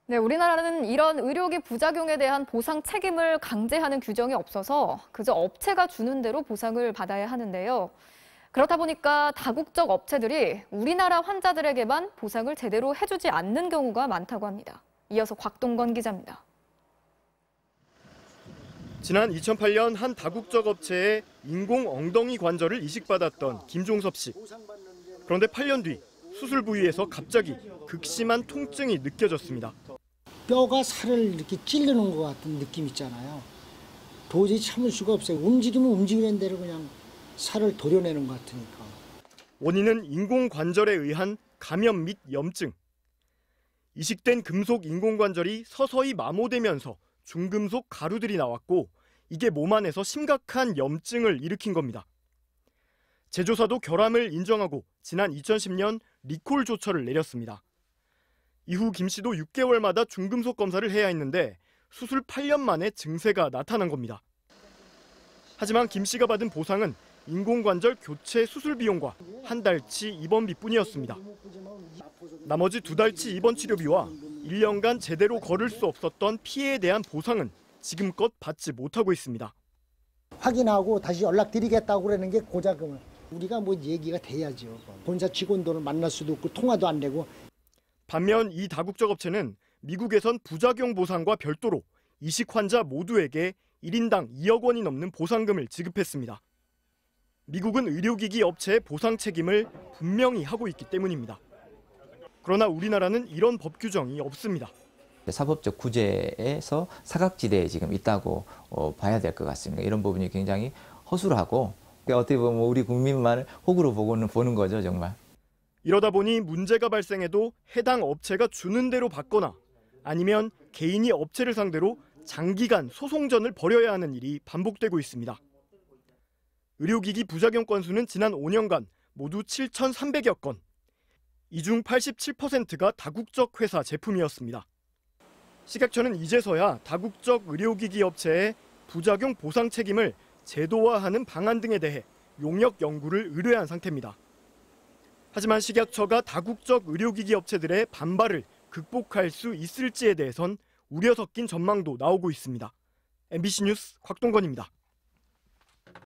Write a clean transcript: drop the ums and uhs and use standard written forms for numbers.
네, 우리나라는 이런 의료기 부작용에 대한 보상 책임을 강제하는 규정이 없어서 그저 업체가 주는 대로 보상을 받아야 하는데요. 그렇다 보니까 다국적 업체들이 우리나라 환자들에게만 보상을 제대로 해주지 않는 경우가 많다고 합니다. 이어서 곽동건 기자입니다. 지난 2008년 한 다국적 업체에 인공 엉덩이 관절을 이식받았던 김종섭 씨. 그런데 8년 뒤 수술 부위에서 갑자기 극심한 통증이 느껴졌습니다. 뼈가 살을 이렇게 찌르는 것 같은 느낌 있잖아요. 도저히 참을 수가 없어요. 움직이면 움직이는 대로 그냥 살을 도려내는 것 같으니까. 원인은 인공 관절에 의한 감염 및 염증. 이식된 금속 인공관절이 서서히 마모되면서 중금속 가루들이 나왔고 이게 몸 안에서 심각한 염증을 일으킨 겁니다. 제조사도 결함을 인정하고 지난 2010년 리콜 조처를 내렸습니다. 이후 김 씨도 6개월마다 중금속 검사를 해야 했는데 수술 8년 만에 증세가 나타난 겁니다. 하지만 김 씨가 받은 보상은 인공관절 교체 수술 비용과 한 달치 입원비뿐이었습니다. 나머지 2달치 입원 치료비와 1년간 제대로 걸을 수 없었던 피해에 대한 보상은 지금껏 받지 못하고 있습니다. 확인하고 다시 연락드리겠다고 그러는 게 고자금을. 우리가 뭐 얘기가 돼야죠. 본사 직원들을 만날 수도 없고 통화도 안 되고. 반면 이 다국적 업체는 미국에선 부작용 보상과 별도로 이식 환자 모두에게 1인당 2억 원이 넘는 보상금을 지급했습니다. 미국은 의료기기 업체의 보상 책임을 분명히 하고 있기 때문입니다. 그러나 우리나라는 이런 법 규정이 없습니다. 사법적 구제에서 사각지대에 지금 있다고 봐야 될 것 같습니다. 이런 부분이 굉장히 허술하고 어떻게 보면 우리 국민만을 호구로 보는 거죠, 정말. 이러다 보니 문제가 발생해도 해당 업체가 주는 대로 받거나 아니면 개인이 업체를 상대로 장기간 소송전을 벌여야 하는 일이 반복되고 있습니다. 의료기기 부작용 건수는 지난 5년간 모두 7,300여 건. 이 중 87%가 다국적 회사 제품이었습니다. 식약처는 이제서야 다국적 의료기기 업체의 부작용 보상 책임을 제도화하는 방안 등에 대해 용역 연구를 의뢰한 상태입니다. 하지만 식약처가 다국적 의료기기 업체들의 반발을 극복할 수 있을지에 대해선 우려 섞인 전망도 나오고 있습니다. MBC 뉴스 곽동건입니다.